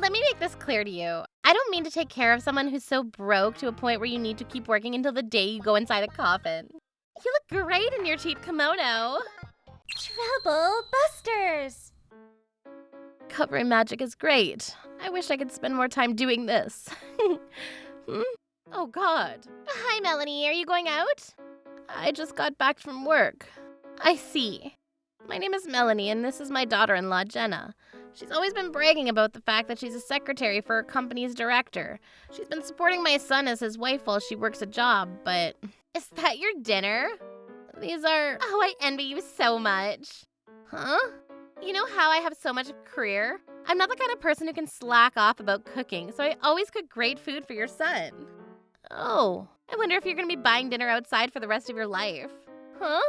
Let me make this clear to you. I don't mean to take care of someone who's so broke to a point where you need to keep working until the day you go inside a coffin. You look great in your cheap kimono. Trouble busters! Covering magic is great. I wish I could spend more time doing this. Oh, God. Hi, Melanie. Are you going out? I just got back from work. I see. My name is Melanie, and this is my daughter-in-law, Jenna. She's always been bragging about the fact that she's a secretary for her company's director. She's been supporting my son as his wife while she works a job, but... Is that your dinner? These are... Oh, I envy you so much. Huh? You know how I have so much of a career? I'm not the kind of person who can slack off about cooking, so I always cook great food for your son. Oh, I wonder if you're going to be buying dinner outside for the rest of your life. Huh?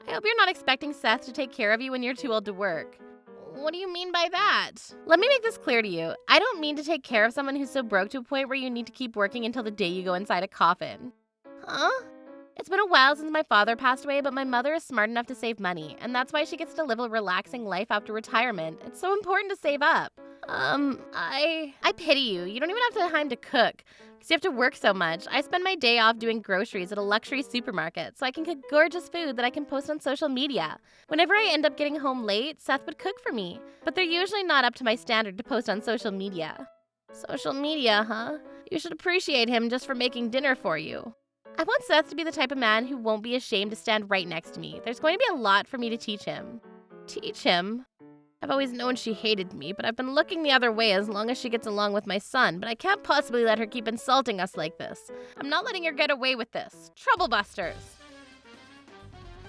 I hope you're not expecting Seth to take care of you when you're too old to work. What do you mean by that? Let me make this clear to you. I don't mean to take care of someone who's so broke to a point where you need to keep working until the day you go inside a coffin. Huh? It's been a while since my father passed away, but my mother is smart enough to save money, and that's why she gets to live a relaxing life after retirement. It's so important to save up. I pity you. You don't even have time to cook, because you have to work so much. I spend my day off doing groceries at a luxury supermarket, so I can cook gorgeous food that I can post on social media. Whenever I end up getting home late, Seth would cook for me, but they're usually not up to my standard to post on social media. Social media, huh? You should appreciate him just for making dinner for you. I want Seth to be the type of man who won't be ashamed to stand right next to me. There's going to be a lot for me to teach him. Teach him? I've always known she hated me, but I've been looking the other way as long as she gets along with my son, but I can't possibly let her keep insulting us like this. I'm not letting her get away with this. Troublebusters!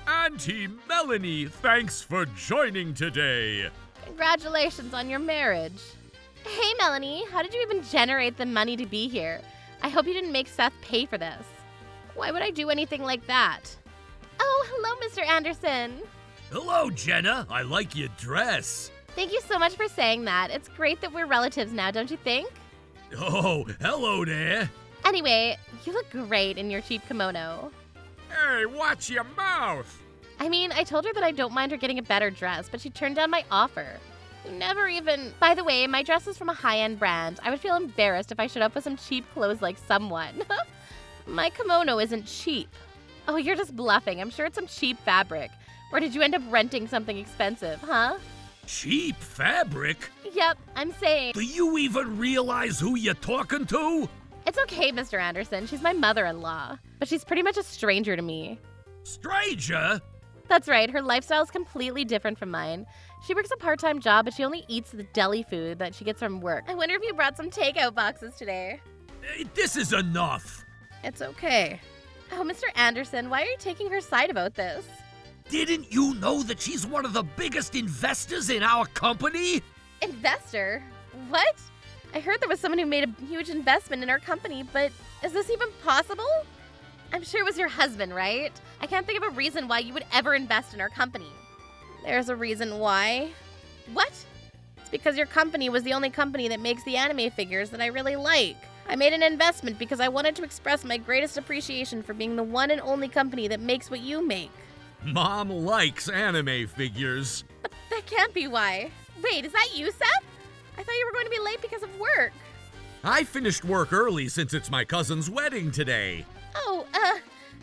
Auntie Melanie, thanks for joining today. Congratulations on your marriage. Hey, Melanie, how did you even generate the money to be here? I hope you didn't make Seth pay for this. Why would I do anything like that? Oh, hello, Mr. Anderson. Hello, Jenna. I like your dress. Thank you so much for saying that. It's great that we're relatives now, don't you think? Oh, hello there. Anyway, you look great in your cheap kimono. Hey, watch your mouth. I mean, I told her that I don't mind her getting a better dress, but she turned down my offer. You never even... By the way, my dress is from a high-end brand. I would feel embarrassed if I showed up with some cheap clothes like someone. My kimono isn't cheap. Oh, you're just bluffing. I'm sure it's some cheap fabric. Or did you end up renting something expensive, huh? Cheap fabric? Yep, I'm saying. Do you even realize who you're talking to? It's okay, Mr. Anderson. She's my mother-in-law. But she's pretty much a stranger to me. Stranger? That's right. Her lifestyle is completely different from mine. She works a part-time job, but she only eats the deli food that she gets from work. I wonder if you brought some takeout boxes today. This is enough. It's okay. Oh, Mr. Anderson, why are you taking her side about this? Didn't you know that she's one of the biggest investors in our company? Investor? What? I heard there was someone who made a huge investment in our company, but is this even possible? I'm sure it was your husband, right? I can't think of a reason why you would ever invest in our company. There's a reason why. What? It's because your company was the only company that makes the anime figures that I really like. I made an investment because I wanted to express my greatest appreciation for being the one and only company that makes what you make. Mom likes anime figures. But that can't be why. Wait, is that you, Seth? I thought you were going to be late because of work. I finished work early since it's my cousin's wedding today. Oh,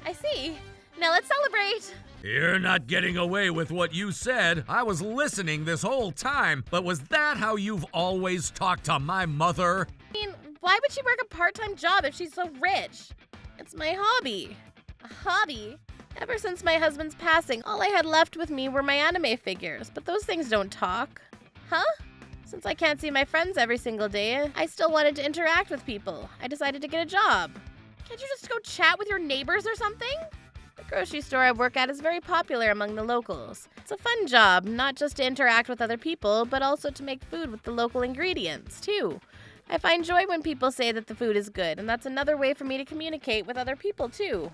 I see. Now let's celebrate. You're not getting away with what you said. I was listening this whole time. But was that how you've always talked to my mother? I mean, why would she work a part-time job if she's so rich? It's my hobby. A hobby? Ever since my husband's passing, all I had left with me were my anime figures, but those things don't talk. Huh? Since I can't see my friends every single day, I still wanted to interact with people. I decided to get a job. Can't you just go chat with your neighbors or something? The grocery store I work at is very popular among the locals. It's a fun job, not just to interact with other people, but also to make food with the local ingredients, too. I find joy when people say that the food is good, and that's another way for me to communicate with other people, too.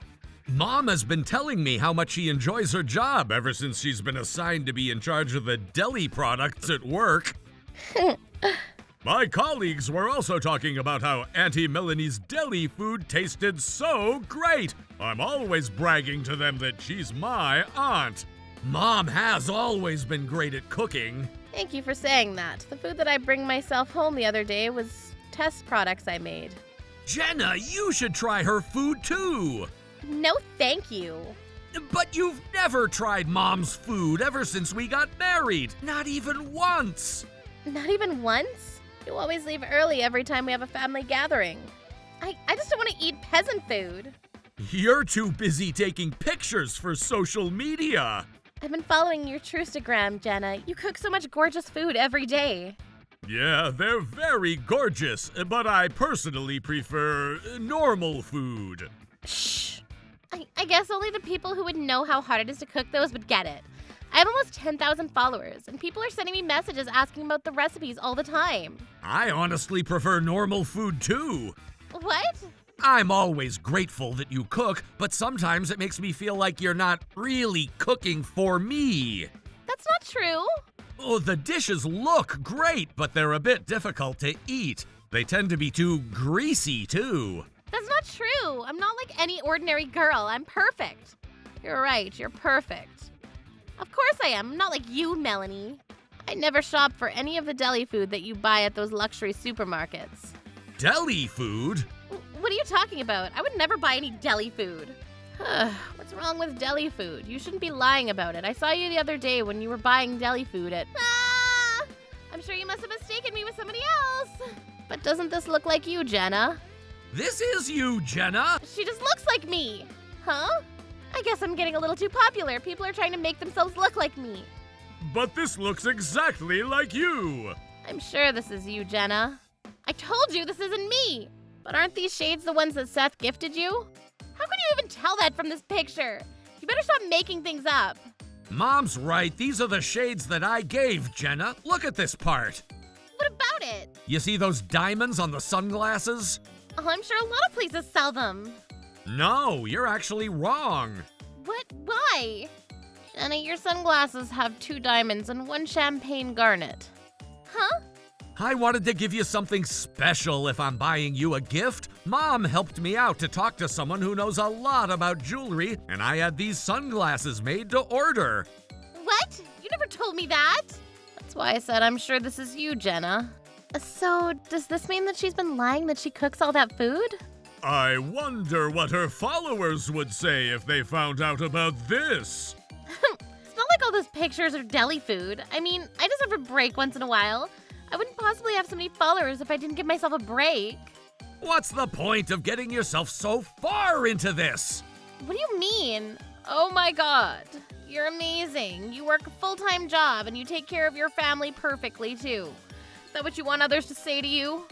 Mom has been telling me how much she enjoys her job ever since she's been assigned to be in charge of the deli products at work. My colleagues were also talking about how Auntie Melanie's deli food tasted so great. I'm always bragging to them that she's my aunt. Mom has always been great at cooking. Thank you for saying that. The food that I bring myself home the other day was test products I made. Jenna, you should try her food too. No, thank you. But you've never tried Mom's food ever since we got married. Not even once. Not even once? You always leave early every time we have a family gathering. I just don't want to eat peasant food. You're too busy taking pictures for social media. I've been following your Trustagram, Jenna. You cook so much gorgeous food every day. Yeah, they're very gorgeous, but I personally prefer normal food. Shh. I guess only the people who would know how hard it is to cook those would get it. I have almost 10,000 followers, and people are sending me messages asking about the recipes all the time. I honestly prefer normal food too. What? I'm always grateful that you cook, but sometimes it makes me feel like you're not really cooking for me. That's not true. Oh, the dishes look great, but they're a bit difficult to eat. They tend to be too greasy too. That's not true. I'm not like any ordinary girl. I'm perfect. You're right. You're perfect. Of course I am. I'm not like you, Melanie. I never shop for any of the deli food that you buy at those luxury supermarkets. Deli food? What are you talking about? I would never buy any deli food. What's wrong with deli food? You shouldn't be lying about it. I saw you the other day when you were buying deli food at... Ah! I'm sure you must have mistaken me with somebody else. But doesn't this look like you, Jenna? This is you, Jenna. She just looks like me. Huh? I guess I'm getting a little too popular. People are trying to make themselves look like me. But this looks exactly like you. I'm sure this is you, Jenna. I told you this isn't me. But aren't these shades the ones that Seth gifted you? How can you even tell that from this picture? You better stop making things up. Mom's right. These are the shades that I gave, Jenna. Look at this part. What about it? You see those diamonds on the sunglasses? Oh, I'm sure a lot of places sell them. No, you're actually wrong. What? Why? Jenna, your sunglasses have 2 diamonds and 1 champagne garnet. Huh? I wanted to give you something special if I'm buying you a gift. Mom helped me out to talk to someone who knows a lot about jewelry, and I had these sunglasses made to order. What? You never told me that. That's why I said I'm sure this is you, Jenna. So, does this mean that she's been lying that she cooks all that food? I wonder what her followers would say if they found out about this. It's not like all those pictures are deli food. I mean, I deserve a break once in a while. I wouldn't possibly have so many followers if I didn't give myself a break. What's the point of getting yourself so far into this? What do you mean? Oh my god. You're amazing. You work a full-time job and you take care of your family perfectly too. Is that what you want others to say to you?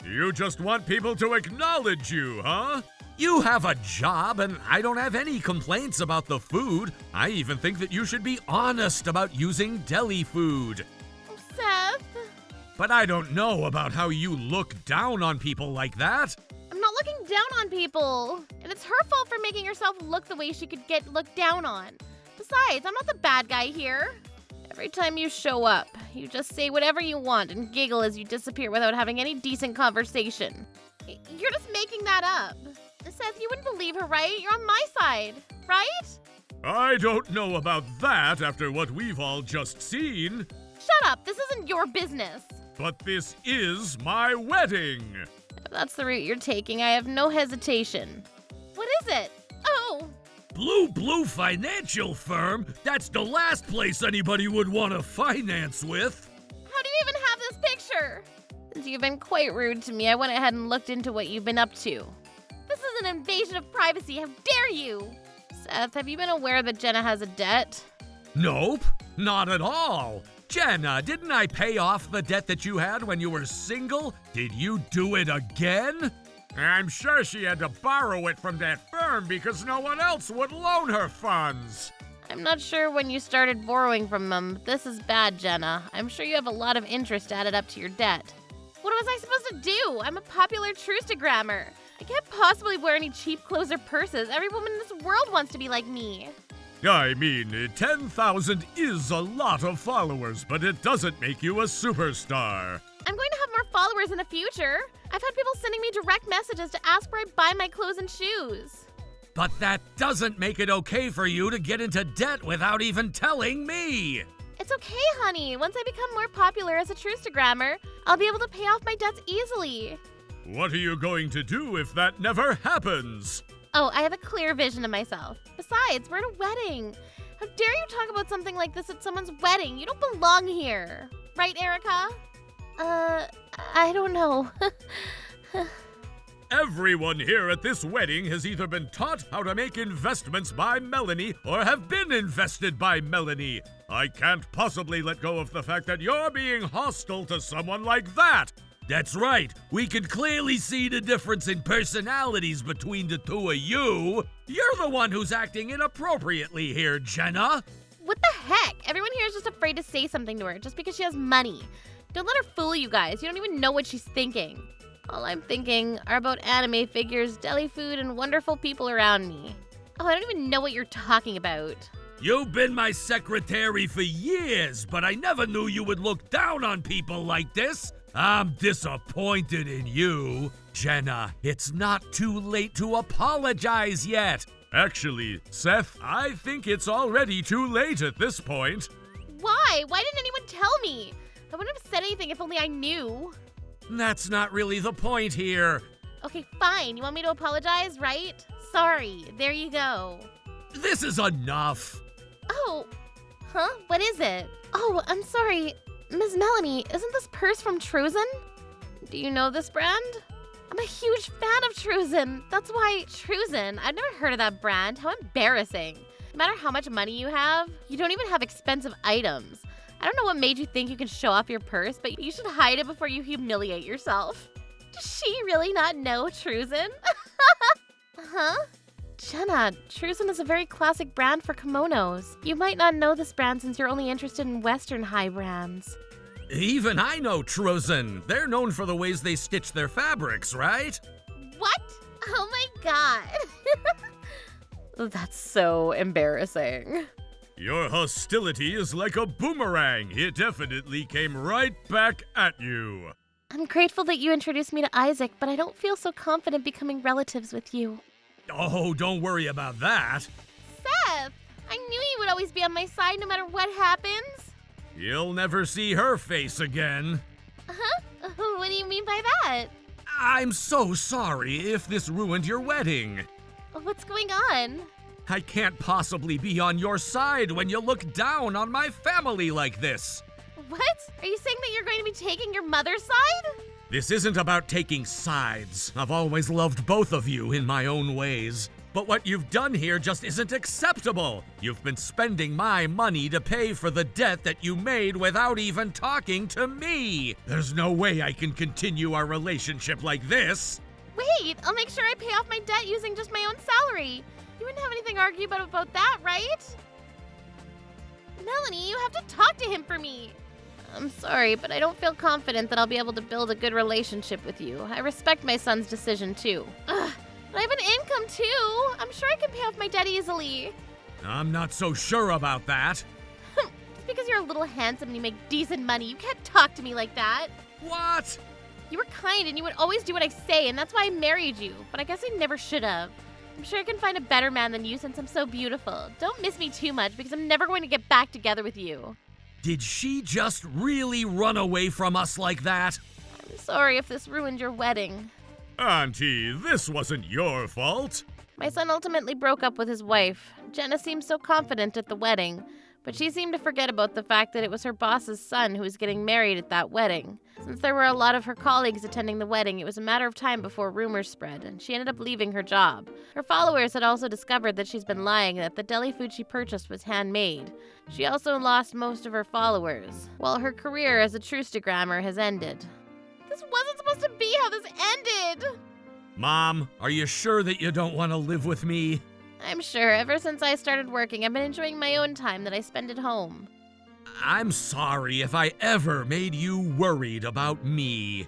You just want people to acknowledge you, huh? You have a job and I don't have any complaints about the food. I even think that you should be honest about using deli food. Seth? But I don't know about how you look down on people like that. I'm not looking down on people. And it's her fault for making herself look the way she could get looked down on. Besides, I'm not the bad guy here. Every time you show up, you just say whatever you want and giggle as you disappear without having any decent conversation. You're just making that up. Seth, you wouldn't believe her, right? You're on my side, right? I don't know about that after what we've all just seen. Shut up. This isn't your business. But this is my wedding. If that's the route you're taking, I have no hesitation. What is it? Oh! Blue Financial Firm? That's the last place anybody would want to finance with. How do you even have this picture? Since you've been quite rude to me, I went ahead and looked into what you've been up to. This is an invasion of privacy. How dare you? Seth, have you been aware that Jenna has a debt? Nope, not at all. Jenna, didn't I pay off the debt that you had when you were single? Did you do it again? I'm sure she had to borrow it from that firm because no one else would loan her funds. I'm not sure when you started borrowing from them, but this is bad, Jenna. I'm sure you have a lot of interest added up to your debt. What was I supposed to do? I'm a popular Truistagrammer. I can't possibly wear any cheap clothes or purses. Every woman in this world wants to be like me. I mean, 10,000 is a lot of followers, but it doesn't make you a superstar. I'm going to have more followers in the future. I've had people sending me direct messages to ask where I buy my clothes and shoes. But that doesn't make it okay for you to get into debt without even telling me. It's It's okay, honey. Once I become more popular as a Trustagrammer, I'll be able to pay off my debts easily. What are you going to do if that never happens? Oh, I have a clear vision of myself. Besides, we're at a wedding. How dare you talk about something like this at someone's wedding? You don't belong here. Right, Erica? I don't know. Everyone here at this wedding has either been taught how to make investments by Melanie or have been invested by Melanie. I can't possibly let go of the fact that you're being hostile to someone like that. That's right. We can clearly see the difference in personalities between the two of you. You're the one who's acting inappropriately here, Jenna. What the heck? Everyone here is just afraid to say something to her just because she has money. Don't let her fool you guys. You don't even know what she's thinking. All I'm thinking are about anime figures, deli food, and wonderful people around me. Oh, I don't even know what you're talking about. You've been my secretary for years, but I never knew you would look down on people like this. I'm disappointed in you. Jenna, it's not too late to apologize yet. Actually, Seth, I think it's already too late at this point. Why? Why didn't anyone tell me? I wouldn't have said anything if only I knew. That's not really the point here. Okay, fine. You want me to apologize, right? Sorry. There you go. This is enough. Oh. Huh? What is it? Oh, I'm sorry. Ms. Melanie, isn't this purse from Truzen? Do you know this brand? I'm a huge fan of Truzen. That's why Truzen. I've never heard of that brand. How embarrassing. No matter how much money you have, you don't even have expensive items. I don't know what made you think you can show off your purse, but you should hide it before you humiliate yourself. Does she really not know Truzen? Huh? Jenna, Truzen is a very classic brand for kimonos. You might not know this brand since you're only interested in Western high brands. Even I know Truzen. They're known for the ways they stitch their fabrics, right? What? Oh my god. That's so embarrassing. Your hostility is like a boomerang. It definitely came right back at you. I'm grateful that you introduced me to Isaac, but I don't feel so confident becoming relatives with you. Oh, don't worry about that. Seth! I knew you would always be on my side no matter what happens. You'll never see her face again. Huh? What do you mean by that? I'm so sorry if this ruined your wedding. What's going on? I can't possibly be on your side when you look down on my family like this. What? Are you saying that you're going to be taking your mother's side? This isn't about taking sides. I've always loved both of you in my own ways. But what you've done here just isn't acceptable. You've been spending my money to pay for the debt that you made without even talking to me. There's no way I can continue our relationship like this. Wait, I'll make sure I pay off my debt using just my own salary. You wouldn't have anything to argue about that, right? Melanie, you have to talk to him for me. I'm sorry, but I don't feel confident that I'll be able to build a good relationship with you. I respect my son's decision, too. Ugh, but I have an income, too. I'm sure I can pay off my debt easily. I'm not so sure about that. Just because you're a little handsome and you make decent money, you can't talk to me like that. What? You were kind and you would always do what I say, and that's why I married you. But I guess I never should have. I'm sure I can find a better man than you since I'm so beautiful. Don't miss me too much because I'm never going to get back together with you. Did she just really run away from us like that? I'm sorry if this ruined your wedding. Auntie, this wasn't your fault. My son ultimately broke up with his wife. Jenna seemed so confident at the wedding, but she seemed to forget about the fact that it was her boss's son who was getting married at that wedding. Since there were a lot of her colleagues attending the wedding, it was a matter of time before rumors spread, and she ended up leaving her job. Her followers had also discovered that she's been lying and that the deli food she purchased was handmade. She also lost most of her followers, while her career as a Trustagrammer has ended. This wasn't supposed to be how this ended! Mom, are you sure that you don't want to live with me? I'm sure. Ever since I started working, I've been enjoying my own time that I spend at home. I'm sorry if I ever made you worried about me.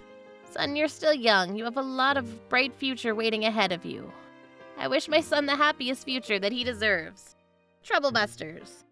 Son, you're still young. You have a lot of bright future waiting ahead of you. I wish my son the happiest future that he deserves. Troublebusters.